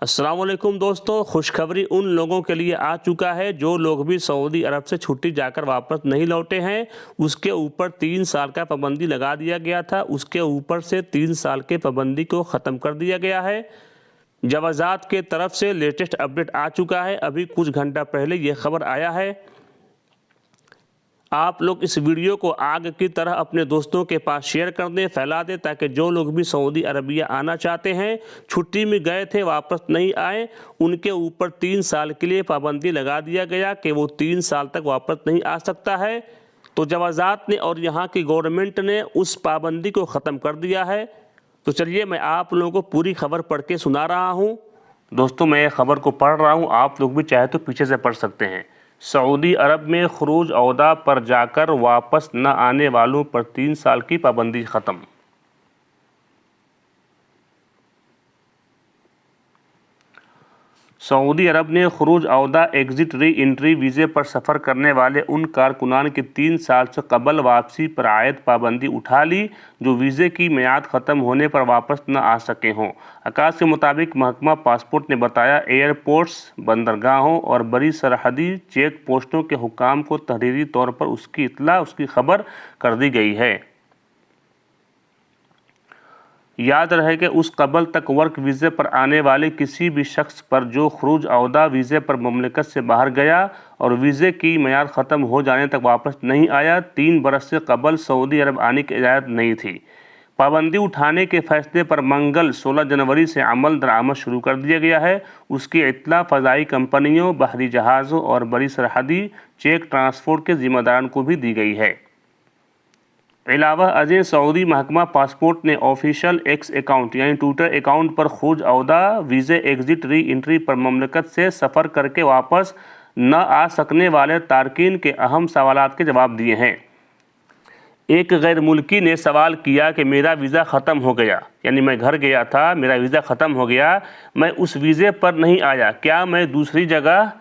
अस्सलाम वालेकुम दोस्तों, खुशखबरी उन लोगों के लिए आ चुका है जो लोग भी सऊदी अरब से छुट्टी जाकर वापस नहीं लौटे हैं। उसके ऊपर 3 साल का पाबंदी लगा दिया गया था। उसके ऊपर से 3 साल के पाबंदी को ख़त्म कर दिया गया है। जवाज़ात के तरफ से लेटेस्ट अपडेट आ चुका है। अभी कुछ घंटा पहले ये खबर आया है। आप लोग इस वीडियो को आग की तरह अपने दोस्तों के पास शेयर कर दें, फैला दें, ताकि जो लोग भी सऊदी अरबिया आना चाहते हैं, छुट्टी में गए थे वापस नहीं आए, उनके ऊपर 3 साल के लिए पाबंदी लगा दिया गया कि वो 3 साल तक वापस नहीं आ सकता है। तो जवाज़ात ने और यहाँ की गवर्नमेंट ने उस पाबंदी को ख़त्म कर दिया है। तो चलिए मैं आप लोगों को पूरी खबर पढ़ के सुना रहा हूँ। दोस्तों, मैं खबर को पढ़ रहा हूँ, आप लोग भी चाहे तो पीछे से पढ़ सकते हैं। सऊदी अरब में खुरूज औदा पर जाकर वापस न आने वालों पर 3 साल की पाबंदी ख़त्म। सऊदी अरब ने खुरूज औदा एग्ज़िट री एंट्री वीज़े पर सफ़र करने वाले उन कारकुनान की 3 साल से कबल वापसी पर आयद पाबंदी उठा ली जो वीज़े की मियाद ख़त्म होने पर वापस न आ सके हों। आकाश के मुताबिक महकमा पासपोर्ट ने बताया, एयरपोर्ट्स, बंदरगाहों और बड़ी सरहदी चेक पोस्टों के हुक्काम को तहरीरी तौर पर उसकी खबर कर दी गई है। याद रहे कि उस कबल तक वर्क वीज़े पर आने वाले किसी भी शख्स पर जो खुरूज औदा वीज़े पर ममलिकत से बाहर गया और वीज़े की मियाद ख़त्म हो जाने तक वापस नहीं आया, 3 बरस से कबल सऊदी अरब आने की इजाज़त नहीं थी। पाबंदी उठाने के फैसले पर मंगल 16 जनवरी से अमल दरामद शुरू कर दिया गया है। उसकी इत्तला फ़ज़ाई कंपनियों, बहरी जहाज़ों और बड़ी सरहदी चेक ट्रांसपोर्ट के ज़िम्मेदारान को भी दी गई है। अलावा अजय सऊदी महकमा पासपोर्ट ने ऑफिशियल एक्स अकाउंट यानी ट्विटर अकाउंट पर खुरूज औदा वीज़े एग्ज़िट री एंट्री पर ममलिकत से सफ़र करके वापस न आ सकने वाले तारकीन के अहम सवालात के जवाब दिए हैं। एक गैर मुल्की ने सवाल किया कि मेरा वीज़ा ख़त्म हो गया, यानी मैं घर गया था, मेरा वीज़ा ख़त्म हो गया, मैं उस वीज़े पर नहीं आया, क्या मैं दूसरी जगह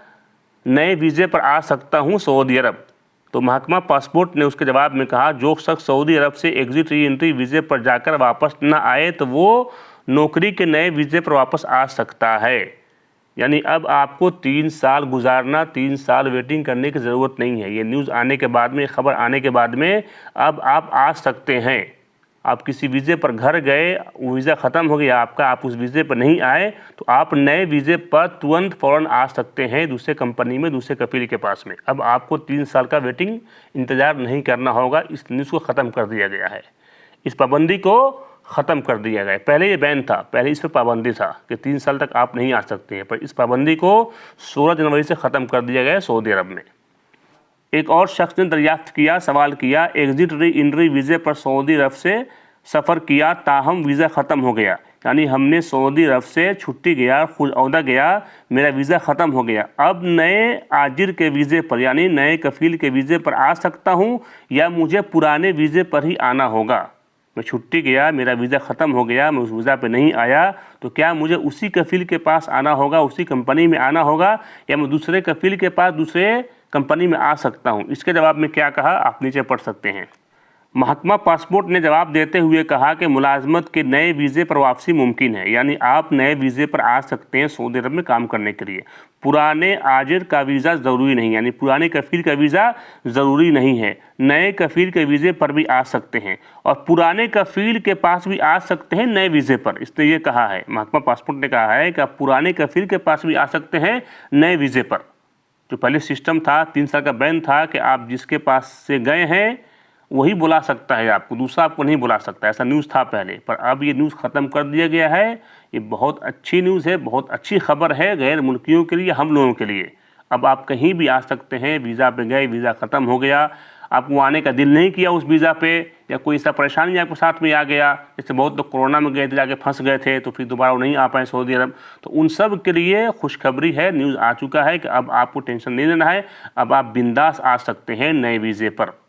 नए वीज़े पर आ सकता हूँ सऊदी अरब? तो महकमा पासपोर्ट ने उसके जवाब में कहा, जो शख्स सऊदी अरब से एग्ज़िट री एंट्री वीज़े पर जाकर वापस न आए तो वो नौकरी के नए वीज़े पर वापस आ सकता है। यानी अब आपको 3 साल गुजारना, 3 साल वेटिंग करने की ज़रूरत नहीं है। ये न्यूज़ आने के बाद में, खबर आने के बाद में अब आप आ सकते हैं। आप किसी वीज़े पर घर गए, वो वीज़ा ख़त्म हो गया आपका, आप उस वीज़े पर नहीं आए, तो आप नए वीज़े पर तुरंत फ़ौरन आ सकते हैं दूसरे कंपनी में, दूसरे कफील के पास में। अब आपको 3 साल का वेटिंग इंतज़ार नहीं करना होगा। इस न्यूज़ को ख़त्म कर दिया गया है, इस पाबंदी को ख़त्म कर दिया गया है। पहले ये बैन था, पहले इस पर पाबंदी था कि 3 साल तक आप नहीं आ सकते हैं, पर इस पाबंदी को 16 जनवरी से ख़त्म कर दिया गया है सऊदी अरब में। एक और शख्स ने दरियाफ्त किया, सवाल किया, एग्ज़िट री एंट्री वीज़े पर सऊदी अरब से सफ़र किया, ताहम वीज़ा ख़त्म हो गया, यानी हमने सऊदी अरब से छुट्टी गया, खुरूज औदा गया, मेरा वीज़ा ख़त्म हो गया, अब नए आजिर के वीज़े पर यानी नए कफ़ील के वीज़े पर आ सकता हूँ या मुझे पुराने वीज़े पर ही आना होगा? मैं छुट्टी गया, मेरा वीज़ा ख़त्म हो गया, मैं उस वीज़ा पे नहीं आया, तो क्या मुझे उसी कफ़ील के पास आना होगा, उसी कंपनी में आना होगा, या मैं दूसरे कफ़ील के पास दूसरे कंपनी में आ सकता हूँ? इसके जवाब में क्या कहा, आप नीचे पढ़ सकते हैं। महकमा पासपोर्ट ने जवाब देते हुए कहा कि मुलाजमत के नए वीज़े पर वापसी मुमकिन है, यानी आप नए वीज़े पर आ सकते हैं सऊदी अरब में काम करने के लिए। पुराने आजिर का वीज़ा ज़रूरी नहीं, यानी पुराने कफ़ील का वीज़ा ज़रूरी नहीं है। नए कफ़ील के वीज़े पर भी आ सकते हैं और पुराने कफ़ील के पास भी आ सकते हैं नए वीज़े पर। इसने ये कहा है, महकमा पासपोर्ट ने कहा है कि आप पुराने कफ़ील के पास भी आ सकते हैं नए वीज़े पर। जो पहले सिस्टम था, 3 साल का बैन था कि आप जिसके पास से गए हैं वही बुला सकता है आपको, दूसरा आपको नहीं बुला सकता, ऐसा न्यूज़ था पहले, पर अब ये न्यूज़ ख़त्म कर दिया गया है। ये बहुत अच्छी न्यूज़ है, बहुत अच्छी खबर है गैर मुल्कियों के लिए, हम लोगों के लिए। अब आप कहीं भी आ सकते हैं, वीज़ा पे गए, वीज़ा ख़त्म हो गया, आपको आने का दिल नहीं किया उस वीज़ा पे, या कोई ऐसा परेशानी आपको साथ में आ गया, जैसे बहुत लोग कोरोना में गए थे, जाके फंस गए थे, तो फिर दोबारा वो नहीं आ पाए सऊदी अरब, तो उन सब के लिए खुशखबरी है, न्यूज़ आ चुका है कि अब आपको टेंशन नहीं लेना है, अब आप बिंदास आ सकते हैं नए वीज़े पर।